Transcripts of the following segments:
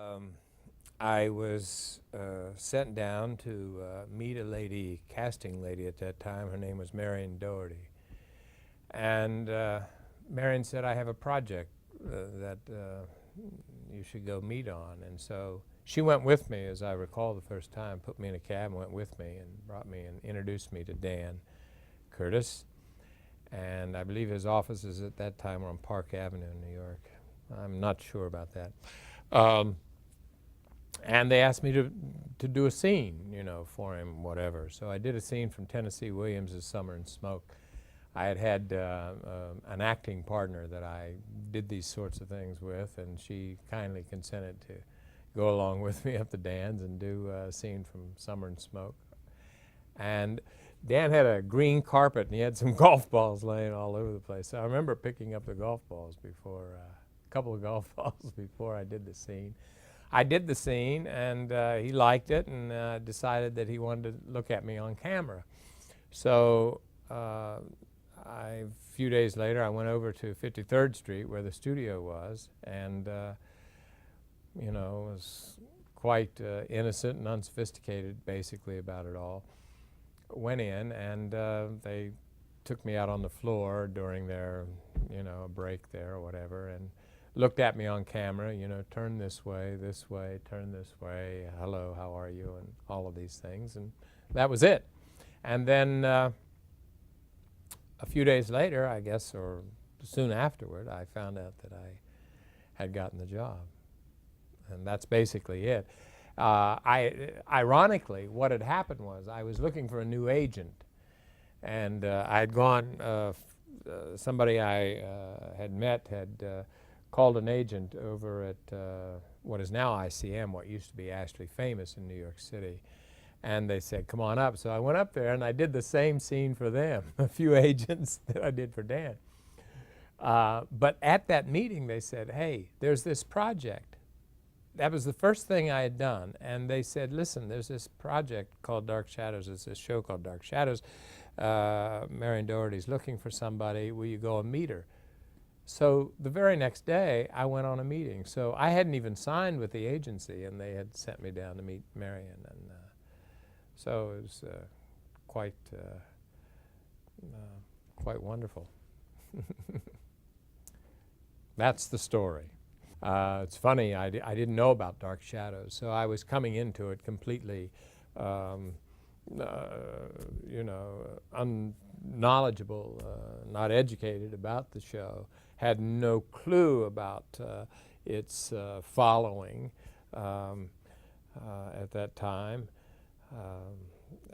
Um, I was sent down to meet a lady, casting lady at that time. Her name was Marion Doherty. And Marion said, I have a project that you should go meet on. And so she went with me, as I recall the first time, put me in a cab and went with me and brought me and introduced me to Dan Curtis. And I believe his offices at that time were on Park Avenue in New York. I'm not sure about that. And they asked me to do a scene, for him, whatever. So I did a scene from Tennessee Williams' Summer and Smoke. I had an acting partner that I did these sorts of things with, and she kindly consented to go along with me up to Dan's and do a scene from Summer and Smoke. And Dan had a green carpet, and he had some golf balls laying all over the place. So I remember picking up the golf balls before, a couple of golf balls before I did the scene. I did the scene, and he liked it and decided that he wanted to look at me on camera. So a few days later, I went over to 53rd Street where the studio was, and was quite innocent and unsophisticated basically about it all. Went in, and they took me out on the floor during their break there or whatever, and looked at me on camera, turn this way, turn this way, hello, how are you, and all of these things, and that was it. And then a few days later, I guess, or soon afterward, I found out that I had gotten the job, and that's basically it. Ironically, what had happened was I was looking for a new agent, and I had gone, somebody I had met had called an agent over at what is now ICM, what used to be Ashley Famous in New York City. And they said, come on up. So I went up there and I did the same scene for them, a few agents that I did for Dan. But at that meeting they said, hey, there's this project. That was the first thing I had done. And they said, listen, there's this project called Dark Shadows. It's this show called Dark Shadows. Marion Doherty's looking for somebody. Will you go and meet her? So the very next day, I went on a meeting. So I hadn't even signed with the agency, and they had sent me down to meet Marion. And so it was quite wonderful. That's the story. It's funny, I didn't know about Dark Shadows, so I was coming into it completely unknowledgeable, not educated about the show, had no clue about its following at that time,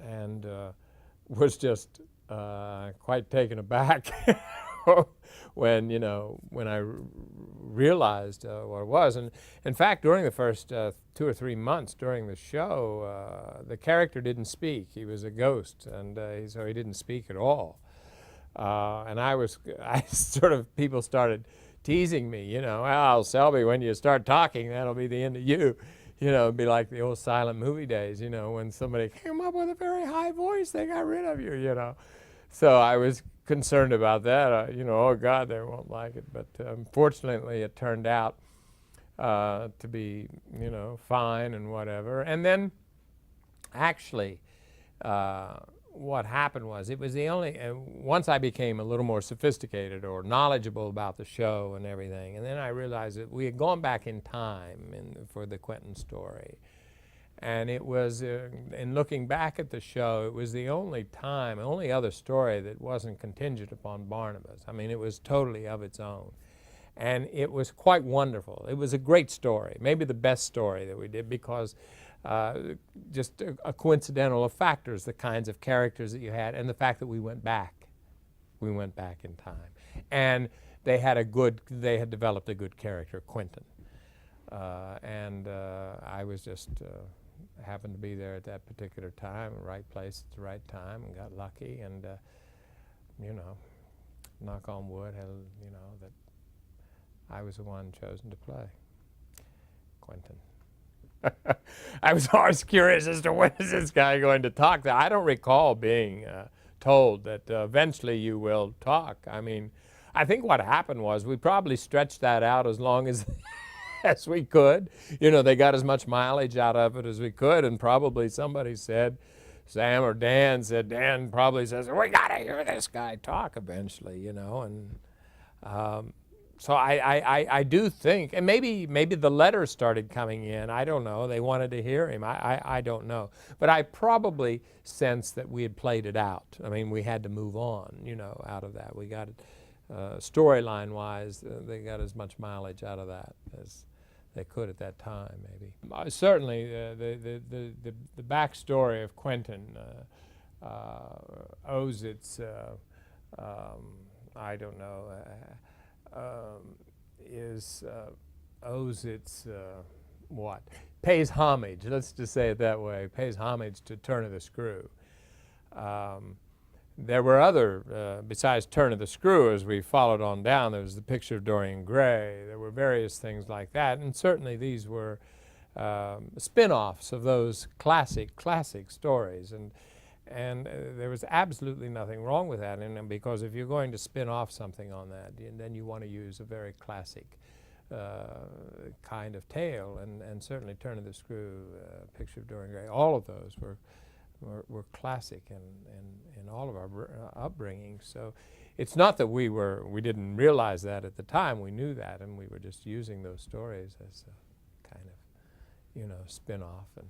and was just quite taken aback when I realized what it was. And in fact, during the first 2 or 3 months during the show, the character didn't speak. He was a ghost, and so he didn't speak at all. And people started teasing me, well, Selby, when you start talking, that'll be the end of you. It'd be like the old silent movie days, when somebody came up with a very high voice, they got rid of you, So I was concerned about that, oh God, they won't like it. But fortunately, it turned out to be, fine and whatever. And then, actually, what happened was, it was the only, once I became a little more sophisticated or knowledgeable about the show and everything, and then I realized that we had gone back in time for the Quentin story. And it was, in looking back at the show, it was the only other story that wasn't contingent upon Barnabas. I mean, it was totally of its own. And it was quite wonderful. It was a great story, maybe the best story that we did, because just a coincidental of factors, the kinds of characters that you had, and the fact that we went back. We went back in time. And they had developed a good character, Quentin. And I was just happened to be there at that particular time, right place at the right time, and got lucky, and knock on wood, that I was the one chosen to play Quentin. I was always curious as to when is this guy going to talk. I don't recall being told that eventually you will talk. I mean, I think what happened was we probably stretched that out as long as as we could. You know, they got as much mileage out of it as we could, and probably somebody said, Sam or Dan said, Dan probably says, we got to hear this guy talk eventually, you know, and so I do think, and maybe the letters started coming in. I don't know. They wanted to hear him. I don't know. But I probably sensed that we had played it out. I mean, we had to move on, you know, out of that. We got it, storyline-wise, they got as much mileage out of that as they could at that time, maybe. Certainly, the backstory of Quentin owes its, I don't know, owes its what? Pays homage, let's just say it that way, pays homage to Turn of the Screw. There were other, besides Turn of the Screw, as we followed on down, there was the Picture of Dorian Gray. There were various things like that, and certainly these were spin-offs of those classic stories. And there was absolutely nothing wrong with that, and because if you're going to spin off something on that, then you want to use a very classic kind of tale, and certainly Turn of the Screw, Picture of Dorian Gray, all of those were classic in all of our upbringing. So it's not that we didn't realize that at the time. We knew that, and we were just using those stories as a kind of, you know, spin-off, and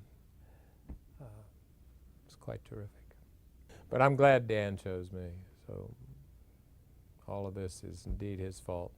it's quite terrific. But I'm glad Dan chose me, so all of this is indeed his fault.